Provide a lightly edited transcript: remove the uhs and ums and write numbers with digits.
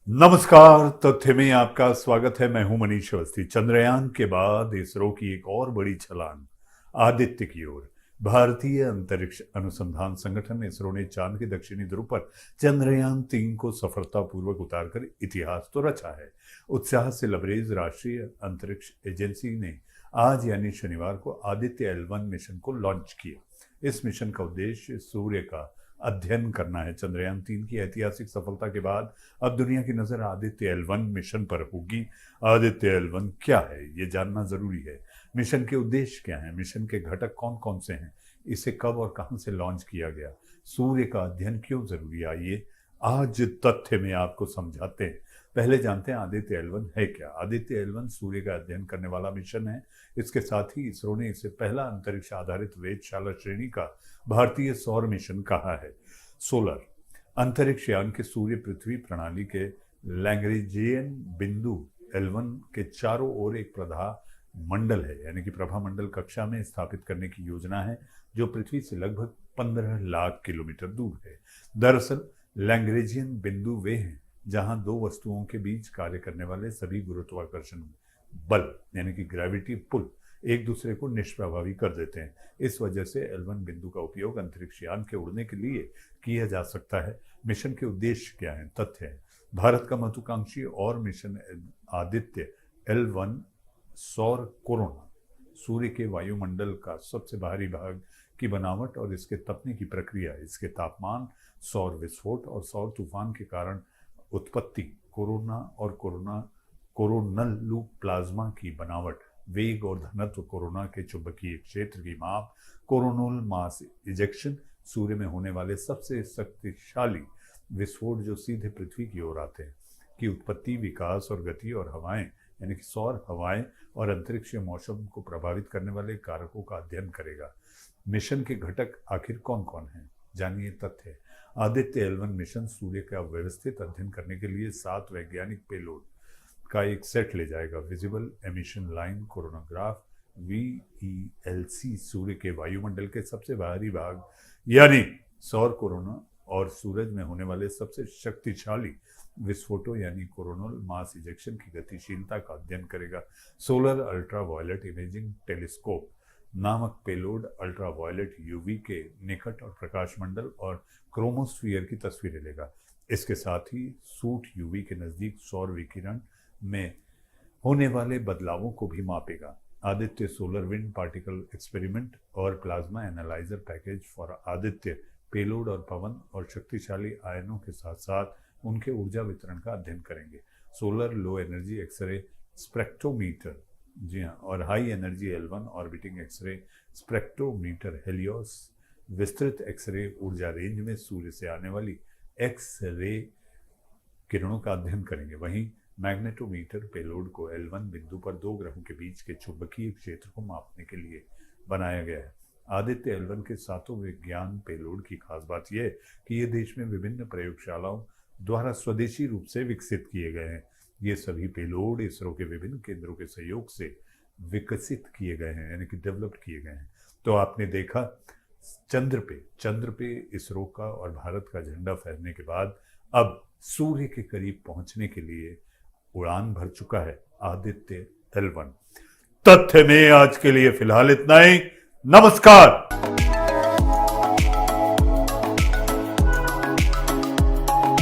नमस्कार। तथ्य में आपका स्वागत है। मैं हूं मनीष अवस्थी। चंद्रयान के बाद इसरो की एक और बड़ी छलांग आदित्य की ओर। भारतीय अंतरिक्ष अनुसंधान संगठन इसरो ने चांद के दक्षिणी ध्रुव पर चंद्रयान 3 को सफलतापूर्वक उतारकर इतिहास तो रचा है। उत्साह से लबरेज राष्ट्रीय अंतरिक्ष एजेंसी ने आज यानी शनिवार को आदित्य L1 मिशन को लॉन्च किया। इस मिशन का उद्देश्य सूर्य का अध्ययन करना है। चंद्रयान 3 की ऐतिहासिक सफलता के बाद अब दुनिया की नजर आदित्य L1 मिशन पर होगी। आदित्य L1 क्या है, ये जानना जरूरी है। मिशन के उद्देश्य क्या हैं, मिशन के घटक कौन कौन से हैं, इसे कब और कहां से लॉन्च किया गया, सूर्य का अध्ययन क्यों जरूरी है, आइए आज तथ्य में आपको समझाते हैं। पहले जानते हैं आदित्य L1 है क्या। आदित्य L1 सूर्य का अध्ययन करने वाला मिशन है। इसके साथ ही इसरो ने इसे पहला अंतरिक्ष आधारित वेधशाला श्रेणी का भारतीय सौर मिशन कहा है। सोलर अंतरिक्ष यान के सूर्य पृथ्वी प्रणाली के लैग्रेंजियन बिंदु L1 के चारों ओर एक प्रभा मंडल है, यानी कि प्रभा मंडल कक्षा में स्थापित करने की योजना है, जो पृथ्वी से लगभग 15 लाख किलोमीटर दूर है। दरअसल लैग्रेंजियन बिंदु वे हैं जहां दो वस्तुओं के बीच कार्य करने वाले सभी गुरुत्वाकर्षण बल यानी कि ग्रेविटी पुल एक दूसरे को निष्प्रभावी कर देते हैं। इस वजह से L1 बिंदु का उपयोग अंतरिक्ष यान के उड़ने के लिए किया जा सकता है। मिशन के उद्देश्य क्या हैं, तथ्य है। भारत का महत्वाकांक्षी और मिशन आदित्य L1 सौर कोरोना, सूर्य के वायुमंडल का सबसे बाहरी भाग की बनावट और इसके तपने की प्रक्रिया, इसके तापमान, सौर विस्फोट और सौर तूफान के कारण उत्पत्ति, कोरोना और कोरोनल लूप प्लाज्मा की बनावट, वेग और घनत्व, कोरोना के चुंबकीय क्षेत्र की माप, कोरोनल मास इजेक्शन, सूर्य में होने वाले सबसे शक्तिशाली विस्फोट जो सीधे पृथ्वी की ओर आते हैं, की उत्पत्ति, विकास और गति, और हवाएं यानी कि सौर हवाएं और अंतरिक्षीय मौसम को प्रभावित करने वाले कारकों का अध्ययन करेगा। मिशन के घटक आखिर कौन कौन हैं, जानिए तथ्य। आदित्य L1 मिशन सूर्य का व्यवस्थित अध्ययन करने के लिए 7 वैज्ञानिक पेलोड का एक सेट ले जाएगा। Visible emission line coronagraph VELC, सूर्य के वायुमंडल के सबसे बाहरी भाग यानी सौर कोरोना और सूरज में होने वाले सबसे शक्तिशाली विस्फोटों यानी कोरोनल मास इजेक्शन की गतिशीलता का अध्ययन करेगा। Solar ultraviolet imaging telescope नामक पेलोड अल्ट्रा वायलेट UV के निकट और प्रकाश मंडल और क्रोमोस्फीयर की तस्वीरें लेगा। इसके साथ ही सूट UV के नजदीक सौर विकिरण में होने वाले बदलावों को भी मापेगा। Aditya solar wind particle experiment और plasma analyzer package for Aditya payload और पवन और शक्तिशाली आयनों के साथ साथ उनके ऊर्जा वितरण का अध्ययन करेंगे। Solar low energy x-ray spectrometer, जी हाँ, और high energy L1 orbiting x-ray spectrometer HELIOS विस्तृत एक्सरे ऊर्जा रेंज में सूर्य से आने वाली एक्स-रे किरणों का अध्ययन करेंगे। वहीं मैग्नेटोमीटर पेलोड को L1 बिंदु पर दो ग्रहों के बीच के चुंबकीय क्षेत्र को मापने के लिए बनाया गया है। आदित्य L1 के सातों विज्ञान पेलोड की खास बात यह है कि ये देश में विभिन्न प्रयोगशालाओं द्वारा स्वदेशी रूप से विकसित किए गए हैं। ये सभी पेलोड इसरो के विभिन्न केंद्रों के सहयोग से विकसित किए गए हैं, यानी कि डेवलप किए गए हैं। तो आपने देखा चंद्र पे इसरो का और भारत का झंडा फहरने के बाद अब सूर्य के करीब पहुंचने के लिए उड़ान भर चुका है आदित्य L1। तथ्य में आज के लिए फिलहाल इतना ही। नमस्कार।